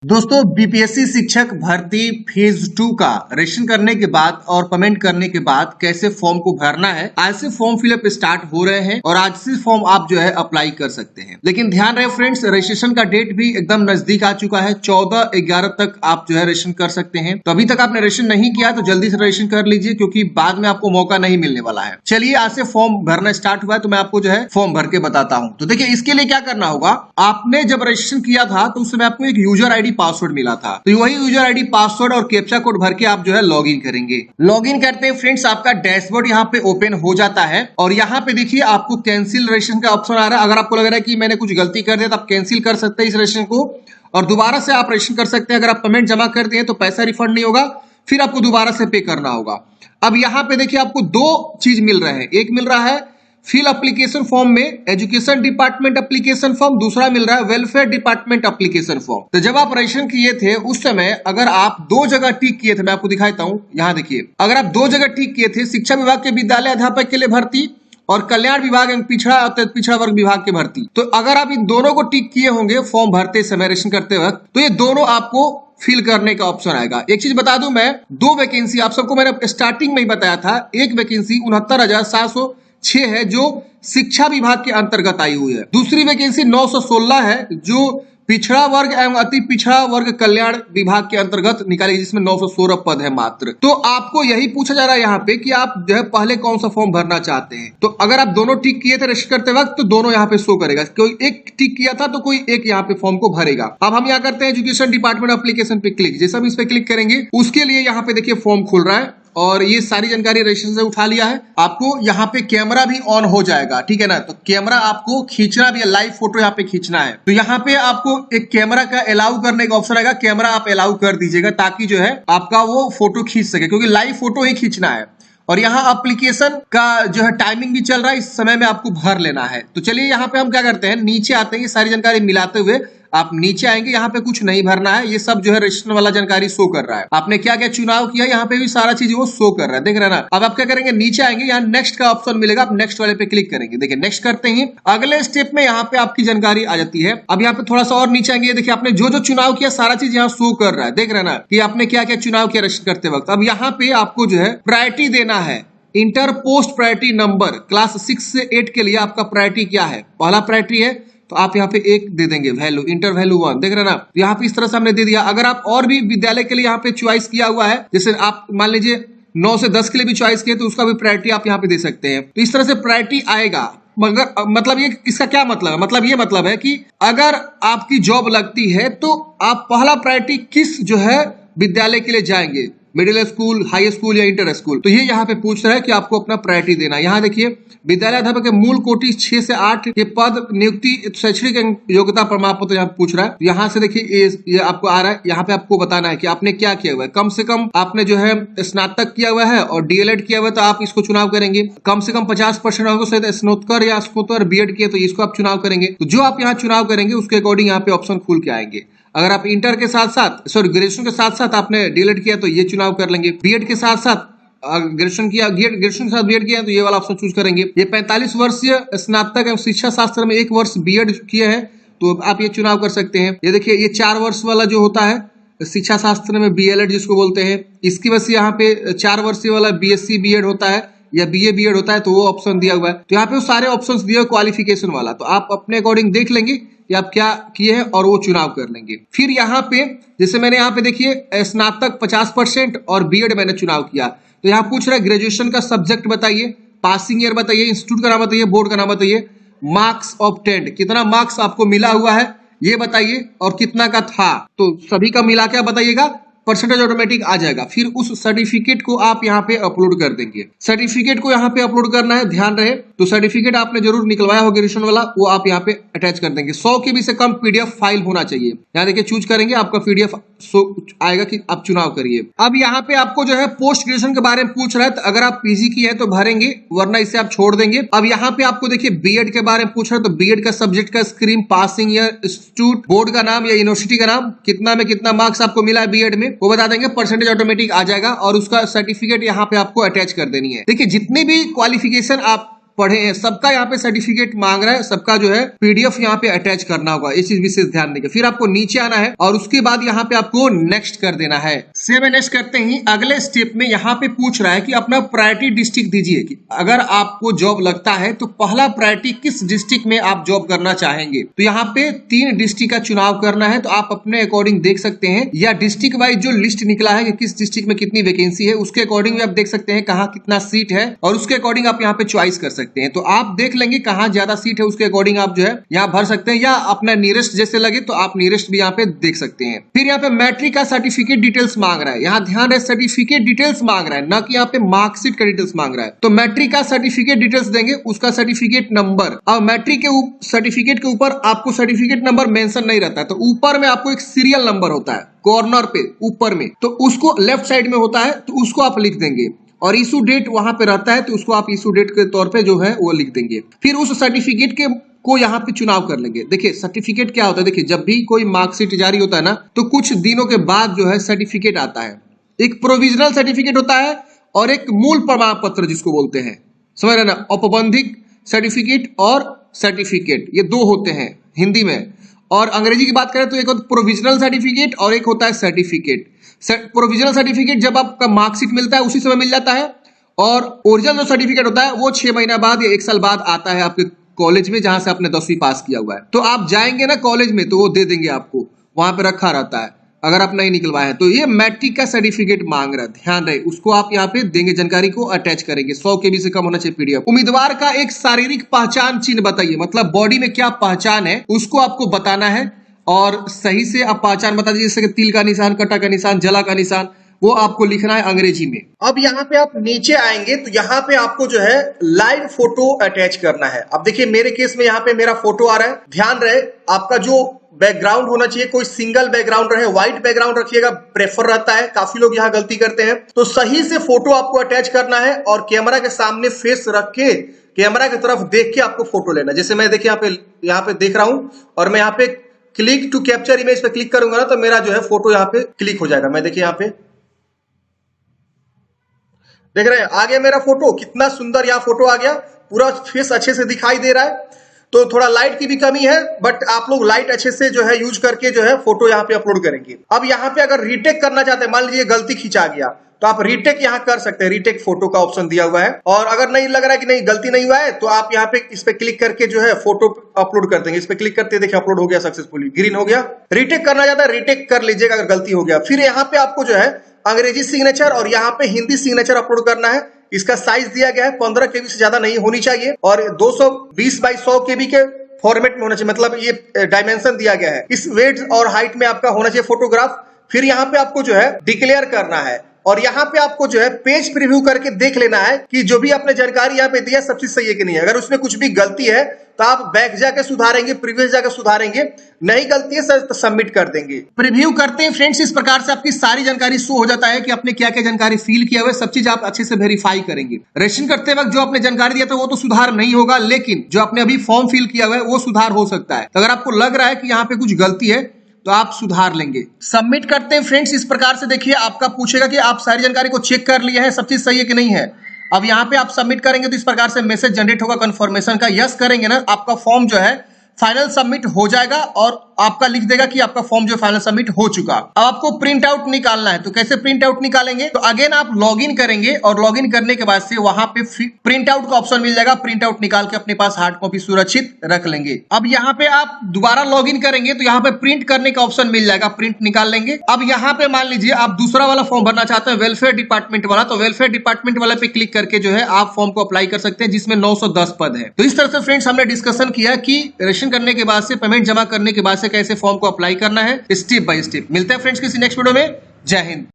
दोस्तों बीपीएससी शिक्षक भर्ती फेज 2 का रजिस्ट्रेशन करने के बाद और पेमेंट करने के बाद कैसे फॉर्म को भरना है, आज से फॉर्म फिलअप स्टार्ट हो रहे हैं और आज से फॉर्म आप जो है अप्लाई कर सकते हैं। लेकिन ध्यान रहे फ्रेंड्स, रजिस्ट्रेशन का डेट भी एकदम नजदीक आ चुका है। 14/11 तक आप जो है रजिस्ट्रेशन कर सकते हैं। तो अभी तक आपने रजिस्ट्रेशन नहीं किया तो जल्दी से रजिस्ट्रेशन कर लीजिए, क्योंकि बाद में आपको मौका नहीं मिलने वाला है। चलिए, आज से फॉर्म भरना स्टार्ट हुआ है तो मैं आपको जो है फॉर्म भर के बताता हूँ। तो देखिए, इसके लिए क्या करना होगा, आपने जब रजिस्ट्रेशन किया था तो उस समय आपको एक यूजर आईडी पासवर्ड मिला था। तो वही यूजर आईडी पासवर्ड और कैप्चा कोड भर के आप जो है लॉग इन करेंगे। लॉग इन करते हैं फ्रेंड्स, आपका डैशबोर्ड यहाँ पे ओपन हो जाता है और यहाँ पे देखिए आपको कैंसिल रजिस्ट्रेशन का ऑप्शन आ रहा है। अगर आपको लग रहा है कि मैंने कुछ गलती कर दिया तो आप कैंसिल कर सकते हैं इस रजिस्ट्रेशन को और दोबारा से आप रजिस्ट्रेशन कर सकते हैं। अगर आप पेमेंट जमा कर दिए तो पैसा रिफंड नहीं होगा, फिर आपको दोबारा से पे करना होगा। अब यहाँ पे देखिए आपको दो चीज मिल रहे हैं। एक मिल रहा है फिल एप्लीकेशन फॉर्म में एजुकेशन डिपार्टमेंट एप्लीकेशन फॉर्म, दूसरा मिल रहा है वेलफेयर डिपार्टमेंट एप्लीकेशन फॉर्म। तो जब आप रजिस्ट्रेशन किए थे उस समय अगर आप दो जगह टिक किए थे, मैं आपको दिखाता हूं, यहां देखिए, अगर आप दो जगह टिक किए थे, शिक्षा विभाग के विद्यालय अध्यापक के लिए भर्ती और कल्याण विभाग एवं पिछड़ा वर्ग विभाग के भर्ती, तो अगर आप इन दोनों को टिक किए होंगे फॉर्म भरते समय, रजिस्ट्रेशन करते वक्त, तो ये दोनों आपको फिल करने का ऑप्शन आएगा। एक चीज बता दूं, मैं दो वैकेंसी आप सबको मैंने स्टार्टिंग में ही बताया था। एक वैकेंसी 69,706 है जो शिक्षा विभाग के अंतर्गत आई हुई है। दूसरी वैकेंसी 916 है जो पिछड़ा वर्ग एवं अति पिछड़ा वर्ग कल्याण विभाग के अंतर्गत निकाली, जिसमें 916 पद है मात्र। तो आपको यही पूछा जा रहा है यहाँ पे कि आप जो है पहले कौन सा फॉर्म भरना चाहते हैं। तो अगर आप दोनों टिक किए थे रजिस्टर करते वक्त तो दोनों यहाँ पे शो करेगा। कोई एक टिक किया था तो कोई एक यहाँ पे फॉर्म को भरेगा। अब हम यहाँ करते हैं एजुकेशन डिपार्टमेंट एप्लीकेशन पे क्लिक। जैसे हम इस पे क्लिक करेंगे उसके लिए यहाँ पे देखिए फॉर्म खुल रहा है और ये सारी जानकारी रजिस्ट्रेशन से उठा लिया है। आपको यहाँ पे कैमरा भी ऑन हो जाएगा, ठीक है ना। तो कैमरा आपको खींचना भी है, लाइव फोटो यहाँ पे खींचना है। तो यहाँ पे आपको एक कैमरा का अलाउ करने का ऑप्शन आएगा। कैमरा आप अलाउ कर दीजिएगा ताकि जो है आपका वो फोटो खींच सके, क्योंकि लाइव फोटो ही खींचना है। और यहाँ एप्लीकेशन का जो है टाइमिंग भी चल रहा है, इस समय में आपको भर लेना है। तो चलिए यहाँ पे हम क्या करते हैं, नीचे आते हैं, ये सारी जानकारी मिलाते हुए आप नीचे आएंगे। यहाँ पे कुछ नहीं भरना है, ये सब जो है रजिस्ट्रेशन वाला जानकारी शो कर रहा है। आपने क्या क्या चुनाव किया यहाँ पे भी सारा चीज वो शो कर रहा है, देख रहे हैं ना। अब आप क्या करेंगे, नीचे आएंगे, यहाँ नेक्स्ट का ऑप्शन मिलेगा, आप नेक्स्ट वाले पे क्लिक करेंगे। देखिए नेक्स्ट करते ही अगले स्टेप में यहाँ पे आपकी जानकारी आ जाती है। अब यहाँ पे थोड़ा सा और नीचे आएंगे, देखिए आपने जो जो चुनाव किया सारा चीज यहाँ शो कर रहा है, देख रहे हैं ना कि आपने क्या क्या चुनाव किया रजिस्टर करते वक्त। अब यहाँ पे आपको जो है प्रायोरिटी देना है, inter post priority number class 6 से 8 के लिए आपका प्रायोरिटी क्या है। पहला प्रायोरिटी है तो आप यहाँ पे 1 दे देंगे, वैल्यू इंटर वैल्यू 1, देख रहे हैं ना। यहाँ पे इस तरह से हमने दे दिया। अगर आप और भी विद्यालय के लिए यहाँ पे चॉइस किया हुआ है, जैसे आप मान लीजिए 9 से 10 के लिए भी चॉइस किए तो उसका भी प्रायोरिटी आप यहाँ पे दे सकते हैं। तो इस तरह से प्रायोरिटी आएगा। मगर मतलब ये इसका क्या मतलब है, मतलब ये मतलब है कि अगर आपकी जॉब लगती है तो आप पहला प्रायोरिटी किस जो है विद्यालय के लिए जाएंगे, मिडिल स्कूल, हाई स्कूल या इंटर स्कूल। तो ये यहाँ पे पूछ रहा है कि आपको अपना प्रायोरिटी देना। यहाँ देखिए विद्यालय अध्यापक के मूल कोटि 6 से 8 के पद नियुक्ति शैक्षणिक योग्यता प्रमाण पत्र यहाँ पूछ रहा है। यहाँ से देखिए ये आपको आ रहा है, यहाँ पे आपको बताना है कि आपने क्या किया हुआ है। कम से कम आपने जो है स्नातक किया हुआ है और डीएलएड किया हुआ है तो आप इसको चुनाव करेंगे। कम से कम 50% स्नातक या स्नातकोत्तर बीएड किए तो इसको आप चुनाव करेंगे। तो जो आप यहाँ चुनाव करेंगे उसके अकॉर्डिंग यहाँ पे ऑप्शन खुल के आएंगे। अगर आप इंटर के साथ साथ ग्रेजुएशन के साथ साथ आपने डीएलएड किया तो ये चुनाव कर लेंगे। बीएड के साथ साथ ग्रेजुएशन किया, ग्रेजुएशन के साथ बीएड किया तो ये वाला ऑप्शन चूज करेंगे। ये 45 वर्षीय स्नातक एवं शिक्षा शास्त्र में 1 वर्ष बीएड किए हैं तो आप ये चुनाव कर सकते हैं। ये देखिए ये 4 वर्ष वाला जो होता है शिक्षा शास्त्र में बीएलएड जिसको बोलते हैं, इसकी वजह से यहाँ पे 4 वर्षीय वाला बीएससी बीएड होता है या बीए बीएड होता है, तो वो ऑप्शन दिया हुआ है। तो यहाँ पे वो सारे ऑप्शंस दिए हुए क्वालिफिकेशन वाला, तो आप अपने अकॉर्डिंग देख लेंगे कि आप क्या किए हैं और वो चुनाव कर लेंगे। फिर यहाँ पे जैसे मैंने यहाँ पे देखिए स्नातक 50% और बीएड मैंने चुनाव किया, तो यहाँ पूछ रहा है ग्रेजुएशन का सब्जेक्ट बताइए, पासिंग ईयर बताइए, इंस्टीट्यूट का नाम बताइए, बोर्ड का नाम बताइए, मार्क्स ऑब्टेन्ड, कितना मार्क्स आपको मिला हुआ है ये बताइए और कितना का था, तो सभी का मिला के बताइएगा, परसेंटेज ऑटोमेटिक आ जाएगा। फिर उस सर्टिफिकेट को आप यहाँ पे अपलोड कर देंगे। सर्टिफिकेट को यहाँ पे अपलोड करना है, ध्यान रहे। तो सर्टिफिकेट आपने जरूर निकलवाया हो ग्रेजुएशन वाला, वो आप यहाँ पे अटैच कर देंगे। 100 के भी से कम पीडीएफ फाइल होना चाहिए। यहाँ देखिए चूज करेंगे, आपका पीडीएफ आएगा कि आप चुनाव करिए। अब यहाँ पे आपको जो है पोस्ट ग्रेजुएशन के बारे में पूछ रहा है, तो अगर आप पीजी की है तो भरेंगे, वरना इसे आप छोड़ देंगे। अब यहाँ पे आपको देखिए बीएड के बारे में पूछ रहा है, तो बीएड का सब्जेक्ट का stream, passing year, institute, board का नाम या यूनिवर्सिटी का नाम, कितना में कितना मार्क्स आपको मिला है बीएड में वो बता देंगे, परसेंटेज ऑटोमेटिक आ जाएगा और उसका सर्टिफिकेट यहाँ पे आपको अटैच कर देनी है। देखिए जितनी भी क्वालिफिकेशन आप पढ़े हैं, सबका यहाँ पे सर्टिफिकेट मांग रहा है, सबका जो है पीडीएफ यहाँ पे अटैच करना होगा। ये चीज विशेष ध्यान देंगे। फिर आपको नीचे आना है और उसके बाद यहाँ पे आपको नेक्स्ट कर देना है। सेव एंड नेक्स्ट करते ही अगले स्टेप में यहाँ पे पूछ रहा है कि अपना प्रायोरिटी डिस्ट्रिक्ट दीजिए कि अगर आपको जॉब लगता है तो पहला प्रायोरिटी किस डिस्ट्रिक्ट में आप जॉब करना चाहेंगे। तो यहाँ पे 3 डिस्ट्रिक्ट का चुनाव करना है, तो आप अपने अकॉर्डिंग देख सकते हैं, या डिस्ट्रिक्ट वाइज जो लिस्ट निकला है कि किस डिस्ट्रिक्ट में कितनी वैकेंसी है उसके अकॉर्डिंग भी आप देख सकते हैं कहाँ कितना सीट है, और उसके अकॉर्डिंग आप यहाँ पे चॉइस कर सकते हैं। तो आप देख लेंगे कहाँ ज्यादा सीट है, उसके अकॉर्डिंग आप जो है यहाँ भर सकते हैं, या अपना नियरेस्ट जैसे लगे तो आप नियरेस्ट भी यहाँ पे देख सकते हैं। फिर यहाँ पे मैट्रिक का सर्टिफिकेट डिटेल्स मांग रहा है, यहाँ ध्यान रहे सर्टिफिकेट डिटेल्स मांग रहा है, ना कि यहाँ पे मार्कशीट का डिटेल्स मांग रहा है। तो मैट्रिक का सर्टिफिकेट डिटेल्स देंगे, उसका सर्टिफिकेट नंबर, और मैट्रिक के सर्टिफिकेट के ऊपर आपको सर्टिफिकेट नंबर मेंशन नहीं रहता है, तो ऊपर में आपको एक सीरियल नंबर होता है कॉर्नर पे ऊपर में, तो उसको लेफ्ट साइड में होता है, तो उसको आप लिख देंगे, और इशू डेट वहां पे रहता है तो उसको आप इशू डेट के तौर पे जो है वो लिख देंगे। फिर उस सर्टिफिकेट के को यहाँ पे चुनाव कर लेंगे। देखिए सर्टिफिकेट क्या होता है, देखिए जब भी कोई मार्कशीट जारी होता है ना, तो कुछ दिनों के बाद जो है सर्टिफिकेट आता है। एक प्रोविजनल सर्टिफिकेट होता है और एक मूल प्रमाण पत्र जिसको बोलते हैं, समझ रहे ना, औपबंधिक सर्टिफिकेट और सर्टिफिकेट, ये 2 होते हैं हिंदी में। और अंग्रेजी की बात करें तो एक होता है प्रोविजनल सर्टिफिकेट और एक होता है सर्टिफिकेट। प्रोविजनल सर्टिफिकेट जब आपका मार्कशीट मिलता है उसी समय मिल जाता है, और ओरिजिनल जो सर्टिफिकेट होता है वो 6 महीना बाद या 1 साल बाद आता है आपके कॉलेज में जहां से आपने 10वीं पास किया हुआ है। तो आप जाएंगे ना कॉलेज में तो वो दे देंगे आपको, वहां पे रखा रहता है अगर आप नहीं निकलवाए हैं। तो ये मैट्रिक का सर्टिफिकेट मांग रहा है, ध्यान रहे, उसको आप यहाँ पे देंगे, जानकारी को अटैच करेंगे। 100 KB से कम होना चाहिए पीडीएफ। उम्मीदवार का एक शारीरिक पहचान चिन्ह बताइए, मतलब बॉडी में क्या पहचान है उसको आपको बताना है, और सही से आप पहचान बता दीजिए, जैसे कि तिल का निशान, कटा का निशान, जला का निशान, वो आपको लिखना है अंग्रेजी में। अब यहाँ पे आप नीचे आएंगे तो यहाँ पे आपको जो है लाइव फोटो अटैच करना है। अब देखिए मेरे केस में यहाँ पे मेरा फोटो आ रहा है, ध्यान रहे आपका जो बैकग्राउंड होना चाहिए कोई सिंगल बैकग्राउंड रहे, व्हाइट बैकग्राउंड रखिएगा, प्रेफर रहता है, काफी लोग यहाँ गलती करते हैं। तो सही से फोटो आपको अटैच करना है और कैमरा के सामने फेस रख के कैमरा की तरफ देख के आपको फोटो लेना। जैसे मैं देखिए यहाँ पे देख रहा हूँ, और मैं यहाँ पे क्लिक टू कैप्चर इमेज पे क्लिक करूंगा ना, तो मेरा जो है फोटो यहाँ पे क्लिक हो जाएगा। मैं देखिए यहाँ पे देख रहे हैं आ गया मेरा फोटो, कितना सुंदर यहाँ फोटो आ गया, पूरा फेस अच्छे से दिखाई दे रहा है। तो थोड़ा लाइट की भी कमी है, बट आप लोग लाइट अच्छे से जो है यूज करके जो है फोटो यहाँ पे अपलोड करेंगे। अब यहाँ पे अगर रीटेक करना चाहते हैं, मान लीजिए गलती खिंचा गया, तो आप रीटेक यहाँ कर सकते हैं, रीटेक फोटो का ऑप्शन दिया हुआ है। और अगर नहीं लग रहा है कि नहीं गलती नहीं हुआ है, तो आप यहाँ पे इस पे क्लिक करके जो है फोटो अपलोड कर देंगे। इस पे क्लिक करते देखिए अपलोड हो गया सक्सेसफुली, ग्रीन हो गया। रीटेक करना चाहता है रीटेक कर लीजिएगा अगर गलती हो गया। फिर यहाँ पे आपको जो है अंग्रेजी सिग्नेचर और यहाँ पे हिंदी सिग्नेचर अपलोड करना है। इसका साइज दिया गया है 15 KB से ज्यादा नहीं होनी चाहिए, और 220 बाई 100 KB के फॉर्मेट में होना चाहिए, मतलब ये डायमेंशन दिया गया है। इस वेट और हाइट में आपका होना चाहिए फोटोग्राफ। फिर यहाँ पे आपको जो है डिक्लेयर करना है, और यहाँ पे आपको जो है पेज प्रीव्यू करके देख लेना है कि जो भी आपने जानकारी यहाँ पे दिया सब चीज सही है कि नहीं है। अगर उसमें कुछ भी गलती है तो आप बैक जाके सुधारेंगे, प्रीवियस जाके सुधारेंगे, नहीं गलती है सर तो सबमिट कर देंगे। प्रीव्यू करते हैं फ्रेंड्स, इस प्रकार से आपकी सारी जानकारी शो हो जाता है कि आपने क्या क्या जानकारी फिल किया हुआ है, सब चीज आप अच्छे से वेरीफाई करेंगे। रजिस्ट्रेशन करते वक्त जो आपने जानकारी दिया था वो तो सुधार नहीं होगा, लेकिन जो आपने अभी फॉर्म फिल किया हुआ है वो सुधार हो सकता है। तो अगर आपको लग रहा है कि यहाँ पे कुछ गलती है तो आप सुधार लेंगे। सबमिट करते हैं फ्रेंड्स, इस प्रकार से देखिए आपका पूछेगा कि आप सारी जानकारी को चेक कर लिए हैं, सब चीज सही है कि नहीं है। अब यहाँ पे आप सबमिट करेंगे तो इस प्रकार से मैसेज जनरेट होगा कंफर्मेशन का। यस करेंगे ना, आपका फॉर्म जो है फाइनल सबमिट हो जाएगा और आपका लिख देगा कि आपका फॉर्म जो फाइनल सबमिट हो चुका। अब आपको प्रिंट आउट निकालना है, तो कैसे प्रिंट आउट निकालेंगे, तो अगेन आप लॉगिन करेंगे और लॉगिन करने के बाद से वहां पे प्रिंट आउट का ऑप्शन मिल जाएगा। प्रिंट आउट निकाल के अपने पास हार्ड कॉपी सुरक्षित रख लेंगे। अब यहाँ पे आप दोबारा लॉगिन करेंगे तो यहाँ पे प्रिंट करने का ऑप्शन मिल जाएगा, प्रिंट निकाल लेंगे। अब यहाँ पे मान लीजिए आप दूसरा वाला फॉर्म भरना चाहते हैं वेलफेयर डिपार्टमेंट वाला, तो वेलफेयर डिपार्टमेंट वाला पे क्लिक करके जो है आप फॉर्म को अप्लाई कर सकते हैं, जिसमें 910 पद है। तो इस तरह से फ्रेंड्स हमने डिस्कशन किया कि रजिस्ट्रेशन करने के बाद से, पेमेंट जमा करने के बाद से कैसे फॉर्म को अप्लाई करना है स्टेप बाय स्टेप। मिलते हैं फ्रेंड्स किसी नेक्स्ट वीडियो में। जय हिंद।